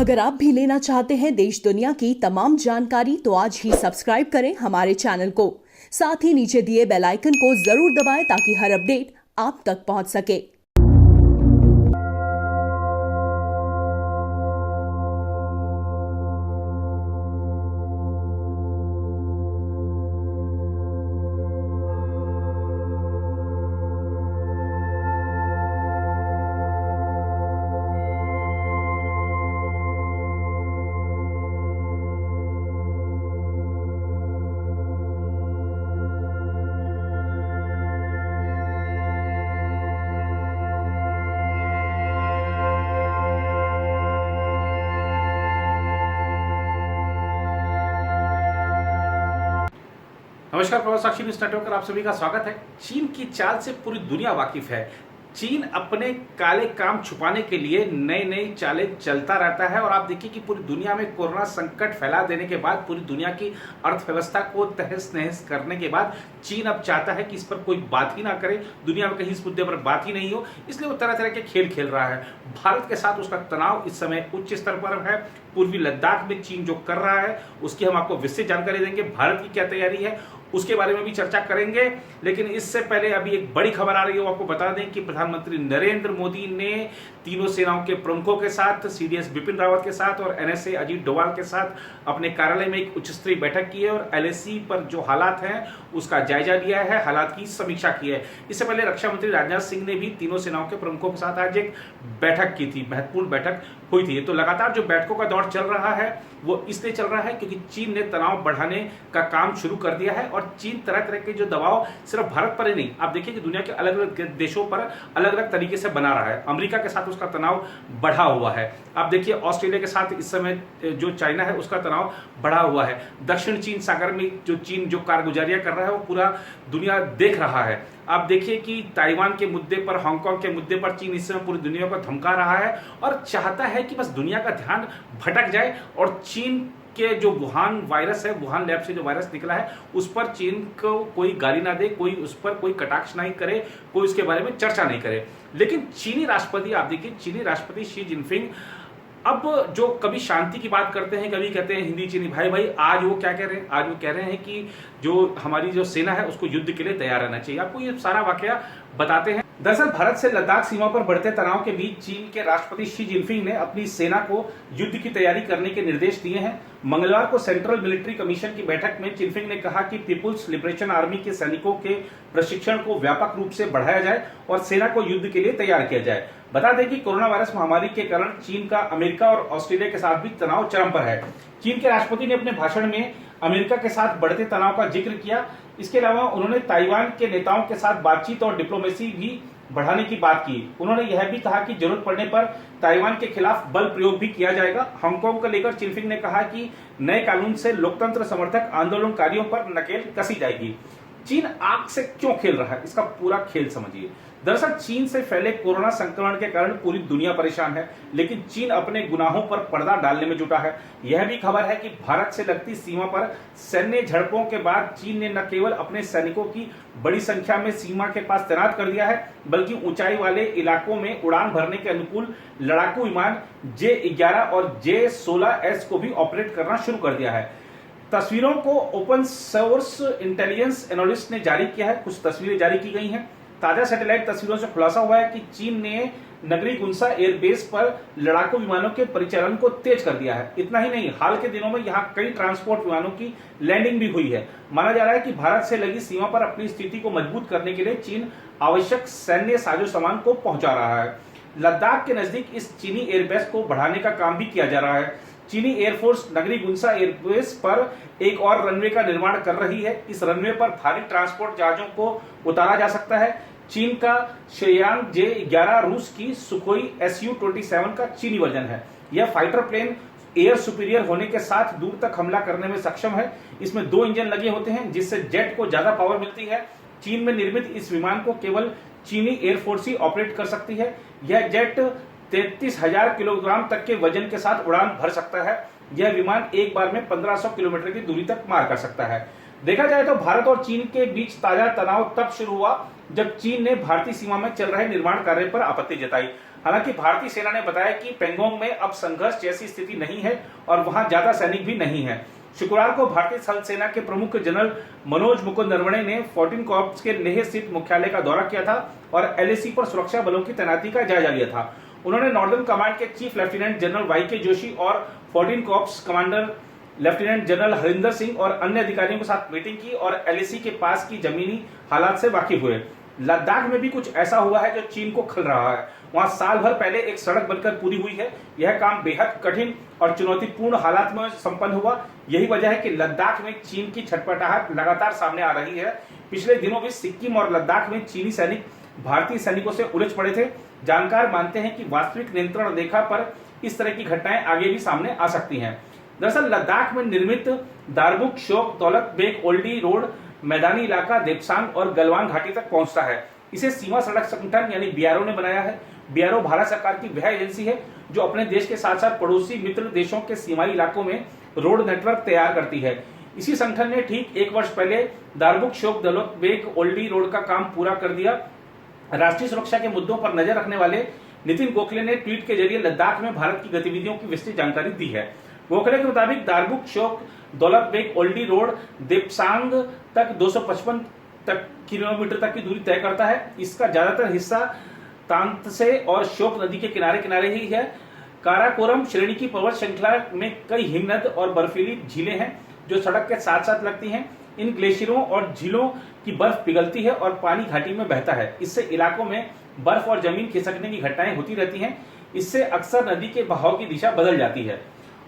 अगर आप भी लेना चाहते हैं देश दुनिया की तमाम जानकारी तो आज ही सब्सक्राइब करें हमारे चैनल को। साथ ही नीचे दिए बेल आइकन को जरूर दबाएं ताकि हर अपडेट आप तक पहुंच सके। नमस्कार, प्रवास साक्षी न्यूज नेटवर्क पर आप सभी का स्वागत है। चीन की चाल से पूरी दुनिया वाकिफ है। चीन अपने काले काम छुपाने के लिए नई नई चालें चलता रहता है और आप देखिए कि पूरी दुनिया में कोरोना संकट फैला देने के बाद, पूरी दुनिया की अर्थव्यवस्था को तहस नहस करने के बाद चीन अब चाहता है कि इस पर कोई बात ही ना करे, दुनिया में कहीं इस मुद्दे पर बात ही नहीं हो, इसलिए वो तरह तरह के खेल खेल रहा है। भारत के साथ उसका तनाव इस समय उच्च स्तर पर है। पूर्वी लद्दाख में चीन जो कर रहा है उसकी हम आपको विस्तृत जानकारी देंगे। भारत की क्या तैयारी है उसके बारे में भी चर्चा करेंगे। लेकिन इससे पहले अभी एक बड़ी खबर आ रही है, वो आपको बता दें कि प्रधानमंत्री नरेंद्र मोदी ने तीनों सेनाओं के प्रमुखों के साथ, सीडीएस बिपिन रावत के साथ और एनएसए अजीत डोभाल के साथ अपने कार्यालय में एक उच्च स्तरीय बैठक की है और एलएसी पर जो हालात हैं उसका जायजा लिया है, हालात की समीक्षा की है। इससे पहले रक्षा मंत्री राजनाथ सिंह ने भी तीनों सेनाओं के प्रमुखों के साथ आज एक बैठक की थी, महत्वपूर्ण बैठक हुई थी। तो लगातार जो बैठकों का दौर चल रहा है वो इसलिए चल रहा है क्योंकि चीन ने तनाव बढ़ाने का काम शुरू कर दिया है और चीन तरह तरह के जो दबाव सिर्फ भारत पर ही नहीं, आप देखिए कि दुनिया के अलग अलग देशों पर अलग अलग तरीके से बना रहा है। अमेरिका के साथ उसका तनाव बढ़ा हुआ है। आप देखिए ऑस्ट्रेलिया के साथ इस समय जो चाइना है उसका तनाव बढ़ा हुआ है। दक्षिण चीन सागर में जो चीन जो कारगुजारियां कर रहा है वो पूरा दुनिया देख रहा है। आप देखिए कि ताइवान के मुद्दे पर, हांगकांग के मुद्दे पर चीन इस समय पूरी दुनिया को धमका रहा है और चाहता है कि बस दुनिया का ध्यान भटक जाए और चीन के जो वुहान वायरस है, वुहान लैब से जो वायरस निकला है उस पर चीन को कोई गाली ना दे, कोई उस पर कोई कटाक्ष नहीं करे, कोई उसके बारे में चर्चा नहीं करे। लेकिन चीनी राष्ट्रपति, आप देखिए चीनी राष्ट्रपति शी जिनपिंग अब जो कभी शांति की बात करते हैं, कभी कहते हैं हिंदी चीनी भाई भाई, आज वो क्या कह रहे हैं? आज वो कह रहे हैं कि जो हमारी जो सेना है उसको युद्ध के लिए तैयार रहना चाहिए। आपको ये सारा वाकया बताते हैं। दरअसल भारत से लद्दाख सीमा पर बढ़ते तनाव के बीच चीन के राष्ट्रपति शी जिनपिंग ने अपनी सेना को युद्ध की तैयारी करने के निर्देश दिए हैं। मंगलवार को सेंट्रल मिलिट्री कमीशन की बैठक में जिनपिंग ने कहा कि पीपुल्स लिबरेशन आर्मी के सैनिकों के प्रशिक्षण को व्यापक रूप से बढ़ाया जाए और सेना को युद्ध के लिए तैयार किया जाए। बता दें कि कोरोना वायरस महामारी के कारण चीन का अमेरिका और ऑस्ट्रेलिया के साथ भी तनाव चरम पर है। चीन के राष्ट्रपति ने अपने भाषण में अमेरिका के साथ बढ़ते तनाव का जिक्र किया। इसके अलावा उन्होंने ताइवान के नेताओं के साथ बातचीत और डिप्लोमेसी भी बढ़ाने की बात की। उन्होंने यह भी कहा कि जरूरत पड़ने पर ताइवान के खिलाफ बल प्रयोग भी किया जाएगा। हांगकांग को लेकर जिनपिंग ने कहा कि नए कानून से लोकतंत्र समर्थक आंदोलनकारियों पर नकेल कसी जाएगी। चीन आग से क्यों खेल रहा है, इसका पूरा खेल समझिए। दरअसल चीन से फैले कोरोना संक्रमण के कारण पूरी दुनिया परेशान है, लेकिन चीन अपने गुनाहों पर पर्दा डालने में जुटा है। यह भी खबर है कि भारत से लगती सीमा पर सैन्य झड़पों के बाद चीन ने न केवल अपने सैनिकों की बड़ी संख्या में सीमा के पास तैनात कर दिया है, बल्कि ऊंचाई वाले इलाकों में उड़ान भरने के अनुकूल लड़ाकू विमान J-11 और J-16S को भी ऑपरेट करना शुरू कर दिया है। तस्वीरों को ओपन सोर्स इंटेलिजेंस एनालिस्ट ने जारी किया है, कुछ तस्वीरें जारी की गई हैं। ताजा सैटेलाइट तस्वीरों से खुलासा हुआ है कि चीन ने नगरी गुनसा एयरबेस पर लड़ाकू विमानों के परिचालन को तेज कर दिया है। इतना ही नहीं, हाल के दिनों में यहां कई ट्रांसपोर्ट विमानों की लैंडिंग भी हुई है। माना जा रहा है कि भारत से लगी सीमा पर अपनी स्थिति को मजबूत करने के लिए चीन आवश्यक सैन्य साजो सामान को पहुंचा रहा है। लद्दाख के नजदीक इस चीनी एयरबेस को बढ़ाने का काम भी किया जा रहा है। चीनी एयरफोर्स नगरी गुनसा एयरबेस पर एक और रनवे का निर्माण कर रही है। इस रनवे पर भारी ट्रांसपोर्ट जहाजों को उतारा जा सकता है। चीन का शेयांग J-11 रूस की सुखोई Su-27 का चीनी वर्जन है। यह फाइटर प्लेन एयर सुपीरियर होने के साथ दूर तक हमला करने में सक्षम है। इसमें 2 इंजन लगे होते हैं जिससे जेट को ज्यादा पावर मिलती है। चीन में निर्मित इस विमान को केवल चीनी एयरफोर्स ही ऑपरेट कर सकती है। यह जेट 33,000 किलोग्राम तक के वजन के साथ उड़ान भर सकता है। यह विमान एक बार में 1500 किलोमीटर की दूरी तक मार कर सकता है। देखा जाए तो भारत और चीन के बीच ताजा तनाव तब शुरू हुआ जब चीन ने भारतीय सीमा में चल रहे निर्माण कार्य पर आपत्ति जताई। हालांकि भारतीय सेना ने बताया कि पेंगोंग में अब संघर्ष जैसी स्थिति नहीं है और वहां ज्यादा सैनिक भी नहीं है। शुक्रवार को भारतीय थल सेना के प्रमुख जनरल मनोज मुकुंद नरवणे ने 14 कॉर्प्स के लेह स्थित मुख्यालय का दौरा किया था और एलएसी पर सुरक्षा बलों की तैनाती का जायजा लिया था। उन्होंने नॉर्दर्न कमांड के चीफ लेफ्टिनेंट जनरल वाईके जोशी और 14 corps commander lieutenant general Harinder Singh और अन्य अधिकारियों के साथ मीटिंग की और एलएसी के पास की जमीनी हालात से वाकिफ हुए। लद्दाख में भी कुछ ऐसा हुआ है जो चीन को खल रहा है। वहां साल भर पहले एक सड़क बनकर पूरी हुई है। यह काम बेहद कठिन और चुनौतीपूर्ण हालात में संपन्न हुआ। यही वजह है कि लद्दाख में चीन की छटपटाहट लगातार सामने आ रही है। पिछले दिनों भी सिक्किम और लद्दाख में चीनी सैनिक भारतीय सैनिकों से उलझ पड़े थे। जानकार मानते हैं कि वास्तविक नियंत्रण रेखा पर इस तरह की घटनाएं आगे भी सामने आ सकती हैं। दरअसल लद्दाख में निर्मित दारबुक शोक दौलत बेग ओल्डी रोड मैदानी इलाका देप्सांग और गलवान घाटी तक पहुंचता है। इसे सीमा सड़क संगठन यानी बीआरओ ने बनाया है। बीआरओ भारत सरकार की वह एजेंसी है जो अपने देश के साथ साथ पड़ोसी मित्र देशों के सीमाई इलाकों में रोड नेटवर्क तैयार करती है। इसी संगठन ने ठीक 1 वर्ष पहले दारबुक शोक दौलत बेग ओल्डी रोड का काम पूरा कर दिया। राष्ट्रीय सुरक्षा के मुद्दों पर नजर रखने वाले नितिन गोखले ने ट्वीट के जरिए लद्दाख में भारत की गतिविधियों की विस्तृत जानकारी दी है। गोखले के मुताबिक दारबुक शोक दौलत बेग ओल्डी रोड देप्सांग तक 255 किलोमीटर तक की दूरी तय करता है। इसका ज्यादातर हिस्सा तांतसे और शोक नदी के किनारे किनारे ही है। काराकोरम श्रेणी की पर्वत श्रृंखला में कई हिमनद और बर्फीली झीलें हैं जो सड़क के साथ साथ लगती हैं। इन ग्लेशियरों और झीलों की बर्फ पिघलती है और पानी घाटी में बहता है। इससे इलाकों में बर्फ और जमीन खिसकने की घटनाएं होती रहती हैं। इससे अक्सर नदी के बहाव की दिशा बदल जाती है।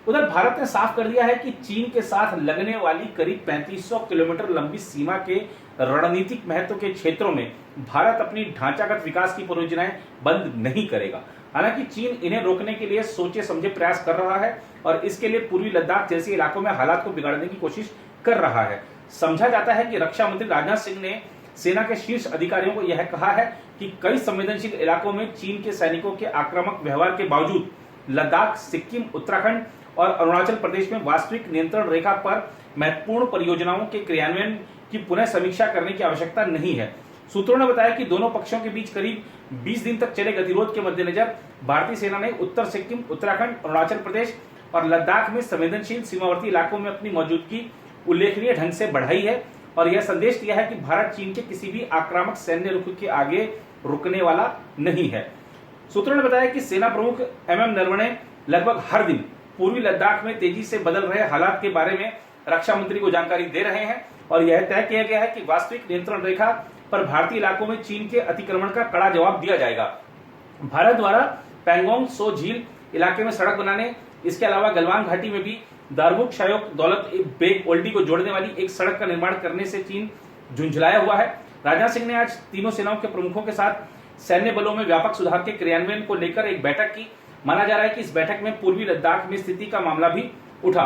उधर भारत ने साफ कर दिया है कि चीन के साथ लगने वाली करीब 3500 किलोमीटर लंबी सीमा के रणनीतिक महत्व के क्षेत्रों में भारत अपनी ढांचागत विकास की परियोजनाएं बंद नहीं करेगा। हालांकि चीन इन्हें रोकने के लिए सोचे समझे प्रयास कर रहा है और इसके लिए पूर्वी लद्दाख जैसे इलाकों में हालात को बिगाड़ने की कोशिश कर रहा है। समझा जाता है कि रक्षा मंत्री राजनाथ सिंह ने सेना के शीर्ष अधिकारियों को यह कहा है कि कई संवेदनशील इलाकों में चीन के सैनिकों के आक्रामक व्यवहार के बावजूद लद्दाख, सिक्किम, उत्तराखंड और अरुणाचल प्रदेश में वास्तविक नियंत्रण रेखा पर महत्वपूर्ण परियोजनाओं के क्रियान्वयन की पुनः समीक्षा करने की आवश्यकता नहीं है। सूत्रों ने बताया कि दोनों पक्षों के बीच करीब 20 दिन तक चले गतिरोध के मद्देनजर भारतीय सेना ने उत्तर सिक्किम, उत्तराखंड, अरुणाचल प्रदेश और लद्दाख में संवेदनशील सीमावर्ती इलाकों में अपनी मौजूदगी उल्लेखनीय ढंग से बढ़ाई है और यह संदेश दिया है कि भारत चीन के किसी भी आक्रामक सैन्य रुख के आगे रुकने वाला नहीं है। सूत्रों ने बताया कि सेना प्रमुख एमएम नरवणे लगभग हर दिन पूर्वी लद्दाख में तेजी से बदल रहे हालात के बारे में रक्षा मंत्री को जानकारी दे रहे हैं और यह तय किया गया है कि वास्तविक नियंत्रण रेखा पर भारतीय इलाकों में चीन के अतिक्रमण का कड़ा जवाब दिया जाएगा। भारत द्वारा पैंगोंग सो झील इलाके में सड़क बनाने, इसके अलावा गलवान घाटी में भी दारबुक शोक दौलत बेग ओल्डी को जोड़ने वाली एक सड़क का निर्माण करने से चीन झुंझलाया हुआ है। राजनाथ सिंह ने आज तीनों सेनाओं के प्रमुखों के साथ सैन्य बलों में व्यापक सुधार के क्रियान्वयन को लेकर एक बैठक की। माना जा रहा है कि इस बैठक में पूर्वी लद्दाख में स्थिति का मामला भी उठा।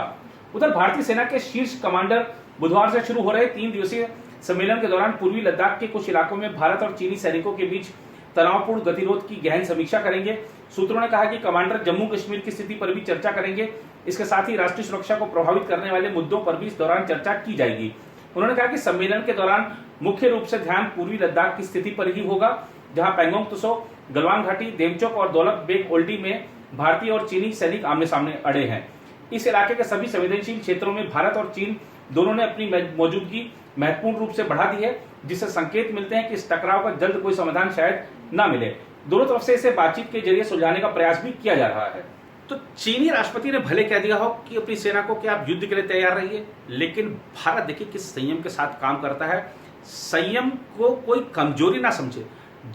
उधर भारतीय सेना के शीर्ष कमांडर बुधवार से शुरू हो रहे 3 दिवसीय सम्मेलन के दौरान पूर्वी लद्दाख के कुछ इलाकों में भारत और चीनी सैनिकों के बीच तनावपूर्ण गतिरोध की गहन समीक्षा करेंगे। सूत्रों ने कहा कि कमांडर जम्मू कश्मीर की स्थिति पर भी चर्चा करेंगे। इसके साथ ही राष्ट्रीय सुरक्षा को प्रभावित करने वाले मुद्दों पर भी इस दौरान चर्चा की जाएगी। उन्होंने कहा कि सम्मेलन के दौरान मुख्य रूप से ध्यान पूर्वी लद्दाख की स्थिति पर ही होगा, जहां पैंगोंग त्सो, गलवान घाटी, देवचौक और दौलत बेग ओल्डी में भारतीय और चीनी सैनिक आमने सामने अड़े हैं। इस इलाके के सभी संवेदनशील क्षेत्रों में भारत और चीन दोनों ने अपनी मौजूदगी महत्वपूर्ण रूप से बढ़ा दी है, जिससे संकेत मिलते हैं कि इस टकराव का जल्द कोई समाधान शायद न मिले। दोनों तरफ से इसे बातचीत के जरिए सुलझाने का प्रयास भी किया जा रहा है। तो चीनी राष्ट्रपति ने भले कह दिया हो कि अपनी सेना को कि आप युद्ध के लिए तैयार रहिए, लेकिन भारत देखिए किस संयम के साथ काम करता है। संयम को कोई कमजोरी ना समझे।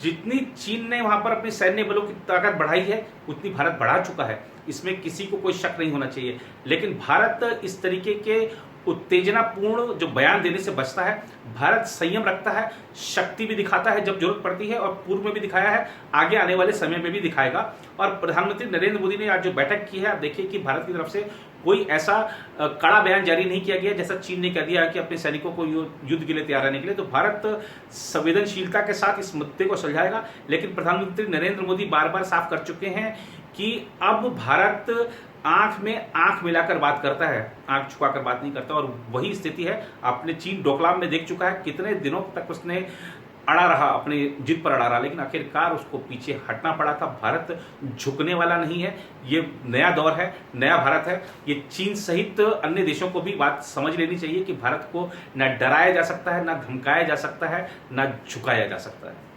जितनी चीन ने वहां पर अपने सैन्य बलों की ताकत बढ़ाई है, उतनी भारत बढ़ा चुका है। इसमें किसी को कोई शक नहीं होना चाहिए। लेकिन भारत इस तरीके के उत्तेजनापूर्ण जो बयान देने से बचता है। भारत संयम रखता है, शक्ति भी दिखाता है जब जरूरत पड़ती है, और पूर्व में भी दिखाया है, आगे आने वाले समय में भी दिखाएगा। और प्रधानमंत्री नरेंद्र मोदी ने आज जो बैठक की है, आप देखिए कि भारत की तरफ से कोई ऐसा कड़ा बयान जारी नहीं किया गया जैसा चीन ने कह दिया कि अपने सैनिकों को युद्ध के लिए तैयार रहने के लिए। तो भारत संवेदनशीलता के साथ इस मुद्दे को सुलझाएगा। लेकिन प्रधानमंत्री नरेंद्र मोदी बार बार साफ कर चुके हैं कि अब भारत आंख में आंख मिलाकर बात करता है, आंख छुपाकर बात नहीं करता। और वही स्थिति है, आपने चीन डोकलाम में देख चुका है कितने दिनों तक उसने अड़ा रहा, अपने जिद पर अड़ा रहा, लेकिन आखिरकार उसको पीछे हटना पड़ा था। भारत झुकने वाला नहीं है। ये नया दौर है, नया भारत है। ये चीन सहित अन्य देशों को भी बात समझ लेनी चाहिए कि भारत को ना डराया जा सकता है, ना धमकाया जा सकता है, ना झुकाया जा सकता है।